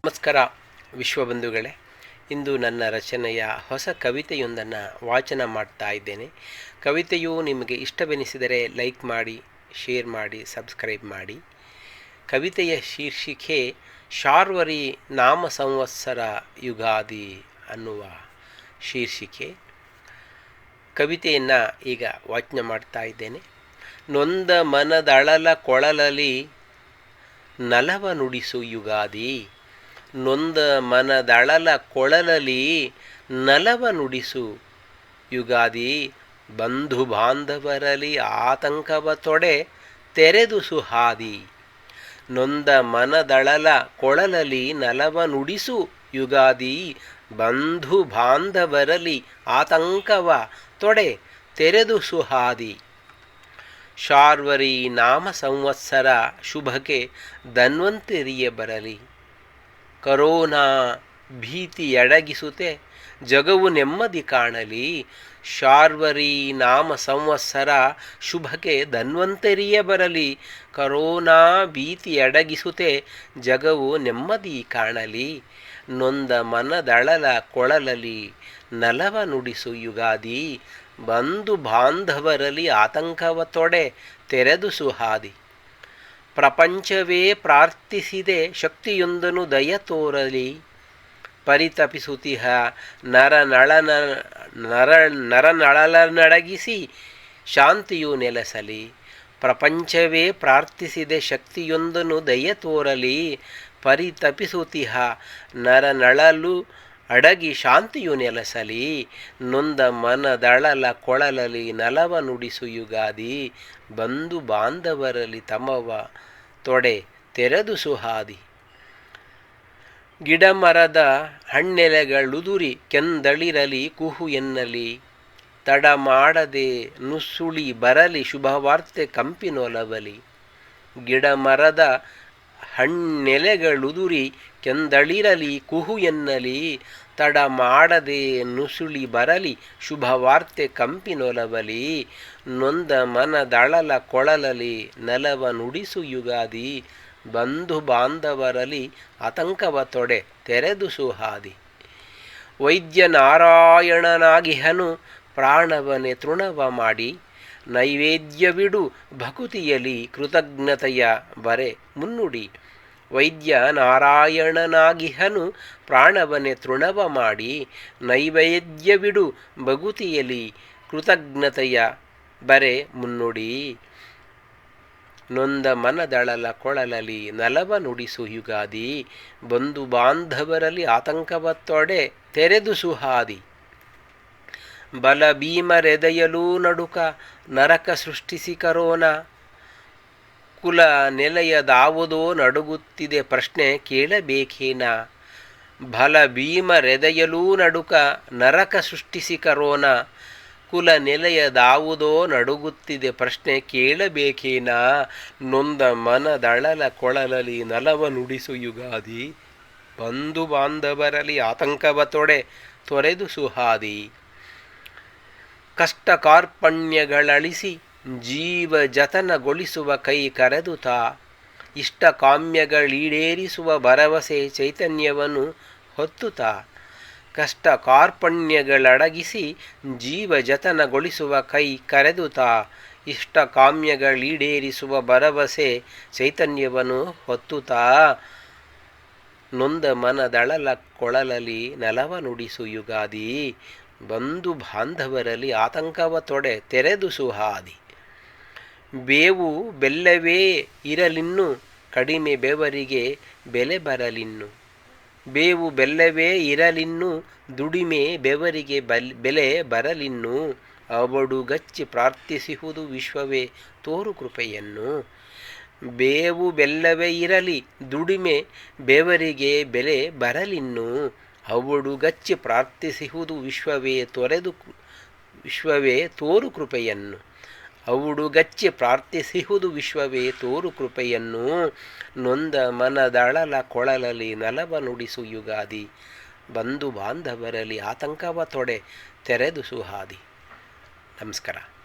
ನಮಸ್ಕಾರ ವಿಶ್ವಬಂಧುಗಳೇ. ಇಂದು ನನ್ನ ರಚನೆಯ ಹೊಸ ಕವಿತೆಯೊಂದನ್ನು ವಾಚನ ಮಾಡ್ತಾ ಇದ್ದೇನೆ. ಕವಿತೆಯು ನಿಮಗೆ ಇಷ್ಟವೆನಿಸಿದರೆ ಲೈಕ್ ಮಾಡಿ, ಶೇರ್ ಮಾಡಿ, ಸಬ್ಸ್ಕ್ರೈಬ್ ಮಾಡಿ. ಕವಿತೆಯ ಶೀರ್ಷಿಕೆ ಶಾರ್ವರಿ ನಾಮ ಸಂವತ್ಸರ ಯುಗಾದಿ ಅನ್ನುವ ಶೀರ್ಷಿಕೆ. ಕವಿತೆಯನ್ನು ಈಗ ವಾಚನ ಮಾಡ್ತಾ ಇದ್ದೇನೆ. ನೊಂದ ಮನದಳಲ ಕೊಳಲಲಿ ನಲವ ನುಡಿಸು ಯುಗಾದಿ. ನೊಂದ ಮನದಳಲ ಕೊಳಲಲಿ ನಲವ ನುಡಿಸು ಯುಗಾದಿ. ಬಂಧು ಬಾಂಧವರಲ್ಲಿ ಆತಂಕವ ತೊಡೆ ತೆರೆದು ಸುಹಾದಿ. ನೊಂದ ಮನದಳಲ ಕೊಳಲಲಿ ನಲವ ನುಡಿಸು ಯುಗಾದಿ. ಬಂಧು ಬಾಂಧವರಲ್ಲಿ ಆತಂಕವ ತೊಡೆ ತೆರೆದು ಸುಹಾದಿ. ಶಾರ್ವರಿ ನಾಮ ಸಂವತ್ಸರ ಶುಭಕ್ಕೆ ಧನ್ವಂತರಿಯ ಬರಲಿ. ಕರೋನಾ ಭೀತಿಯಡಗಿಸುತ್ತೆ ಜಗವು ನೆಮ್ಮದಿ ಕಾಣಲಿ. ಶಾರ್ವರಿ ನಾಮ ಸಂವತ್ಸರ ಶುಭಕ್ಕೆ ಧನ್ವಂತರಿಯ ಬರಲಿ. ಕರೋನಾ ಭೀತಿಯಡಗಿಸುತ್ತೆ ಜಗವು ನೆಮ್ಮದಿ ಕಾಣಲಿ. ನೊಂದ ಮನದಳಲ ಕೊಳಲಲಿ ನಲವ ನುಡಿಸು ಯುಗಾದಿ. ಬಂಧು ಬಾಂಧವರಲ್ಲಿ ಆತಂಕವ ತೊಡೆ ತೆರೆದು ಸುಹಾದಿ. ಪ್ರಪಂಚವೇ ಪ್ರಾರ್ಥಿಸಿದೆ ಶಕ್ತಿಯೊಂದನು ದಯ ತೋರಲಿ. ಪರಿತಪಿಸುತ್ತಿಹ ನರನಳನಡಗಿಸಿ ಶಾಂತಿಯು ನೆಲೆಸಲಿ. ಪ್ರಪಂಚವೇ ಪ್ರಾರ್ಥಿಸಿದೆ ಶಕ್ತಿಯೊಂದನು ದಯ ತೋರಲಿ. ಪರಿತಪಿಸುತ್ತಿಹ ನರನಳಲು ಅಡಗಿ ಶಾಂತಿಯು ನೆಲೆಸಲಿ. ನೊಂದ ಮನದಳಲ ಕೊಳಲಲಿ ನಲವ ನುಡಿಸು ಯುಗಾದಿ. ಬಂಧು ಬಾಂಧವರಲ್ಲಿ ತಮವ ತೊಡೆ ತೆರೆದು ಸುಹಾದಿ. ಗಿಡಮರದ ಹಣ್ಣೆಲೆಗಳುದುರಿ ಕೆಂದಳಿರಲಿ ಕುಹು ಎನ್ನಲಿ. ತಡ ಮಾಡದೆ ನುಸುಳಿ ಬರಲಿ ಶುಭವಾರ್ತೆ ಕಂಪಿನೊಲವಲಿ. ಗಿಡಮರದ ಹಣ್ಣೆಲೆಗಳುದುರಿ ಕೆಂದಳಿರಲಿ ಕುಹು ಎನ್ನಲಿ. ತಡ ಮಾಡದೆ ನುಸುಳಿ ಬರಲಿ ಶುಭವಾರ್ತೆ ಕಂಪಿನೊಲವಲಿ. ನೊಂದ ಮನದಳಲ ಕೊಳಲಲಿ ನಲವ ನುಡಿಸು ಯುಗಾದಿ. ಬಂಧು ಬಾಂಧವರಲ್ಲಿ ಆತಂಕವ ತೊಡೆ ತೆರೆದು ಸುಹಾದಿ. ವೈದ್ಯ ನಾರಾಯಣನಾಗಿಹನು ಪ್ರಾಣವನೆ ತೃಣವ ಮಾಡಿ. ನೈವೇದ್ಯವಿಡು ಭಕುತಿಯಲಿ ಕೃತಜ್ಞತೆಯ ಬರೆ ಮುನ್ನುಡಿ. ವೈದ್ಯ ನಾರಾಯಣನಾಗಿಹನು ಪ್ರಾಣವನೆ ತೃಣವ ಮಾಡಿ. ನೈವೇದ್ಯವಿಡು ಭಕುತಿಯಲಿ ಕೃತಜ್ಞತೆಯ ಬರೆ ಮುನ್ನುಡಿ. ನೊಂದ ಮನದಳಲ ಕೊಳಲಲಿ ನಲವ ನುಡಿಸು ಯುಗಾದಿ. ಬಂಧು ಬಾಂಧವರಲ್ಲಿ ಆತಂಕವ ತೊಡೆ ತೆರೆದು ಸುಹಾದಿ. ಬಲ ಭೀಮರೆದೆಯಲೂ ನಡುಕ ನರಕ ಸೃಷ್ಟಿಸಿ ಕರೋನಾ. ಕುಲ ನೆಲೆಯದಾವುದೋ ನಡುಗುತ್ತಿದೆ ಪ್ರಶ್ನೆ ಕೇಳಬೇಕೇನ. ಬಲ ಭೀಮರೆದೆಯಲೂ ನಡುಕ ನರಕ ಸೃಷ್ಟಿಸಿ ಕರೋನಾ. ಕುಲ ನೆಲೆಯದಾವುದೋ ನಡುಗುತ್ತಿದೆ ಪ್ರಶ್ನೆ ಕೇಳಬೇಕೇನ. ನೊಂದ ಮನದಳಲ ಕೊಳಲಲಿ ನಲವ ನುಡಿಸು ಯುಗಾದಿ. ಬಂಧು ಬಾಂಧವರಲ್ಲಿ ಆತಂಕವ ತೊಡೆ ತೊರೆದು ಸುಹಾದಿ. ಕಷ್ಟ ಕಾರ್ಪಣ್ಯಗಳಳಿಸಿ ಜೀವ ಜತನಗೊಳಿಸುವ ಕೈ ಕರೆದುತ. ಇಷ್ಟ ಕಾಮ್ಯಗಳೀಡೇರಿಸುವ ಭರವಸೆ ಚೈತನ್ಯವನ್ನು ಹೊತ್ತುತ. ಕಷ್ಟ ಕಾರ್ಪಣ್ಯಗಳಡಗಿಸಿ ಜೀವ ಜತನಗೊಳಿಸುವ ಕೈ ಕರೆದುತ. ಇಷ್ಟ ಕಾಮ್ಯಗಳೀಡೇರಿಸುವ ಭರವಸೆ ಚೈತನ್ಯವನ್ನು ಹೊತ್ತುತ. ನೊಂದ ಮನದಳಲ ಕೊಳಲಲಿ ನಲವ ನುಡಿಸು ಯುಗಾದಿ. ಬಂಧು ಬಾಂಧವರಲ್ಲಿ ಆತಂಕವ ತೊಡೆ ತೆರೆದು ಸುಹಾದಿ. ಬೇವು ಬೆಲ್ಲವೇ ಇರಲಿನ್ನು ಕಡಿಮೆ ಬೆವರಿಗೆ ಬೆಲೆ ಬರಲಿನ್ನು. ಬೇವು ಬೆಲ್ಲವೇ ಇರಲಿನ್ನು ದುಡಿಮೆ ಬೆವರಿಗೆ ಬೆಲೆ ಬರಲಿನ್ನು. ಅವಡುಗಚ್ಚಿ ಪ್ರಾರ್ಥಿಸುವುದು ವಿಶ್ವವೇ ತೋರು ಕೃಪೆಯನ್ನು. ಬೇವು ಬೆಲ್ಲವೇ ಇರಲಿ ದುಡಿಮೆ ಬೆವರಿಗೆ ಬೆಲೆ ಬರಲಿನ್ನು. ಅವಡುಗಚ್ಚಿ ಪ್ರಾರ್ಥಿಸುವುದು ವಿಶ್ವವೇ ತೋರು ಕೃಪೆಯನ್ನು. ಅವಡುಗಚ್ಚಿ ಪ್ರಾರ್ಥಿಸುವುದು ವಿಶ್ವವೇ ತೋರು ಕೃಪೆಯನ್ನು. ನೊಂದ ಮನದಳಲ ಕೊಳಲಲಿ ನಲವ ನುಡಿಸು ಯುಗಾದಿ. ಬಂಧು ಬಾಂಧವರಲ್ಲಿ ಆತಂಕವ ತೊಡೆ ತೆರೆದು ಸುಹಾದಿ. ನಮಸ್ಕಾರ.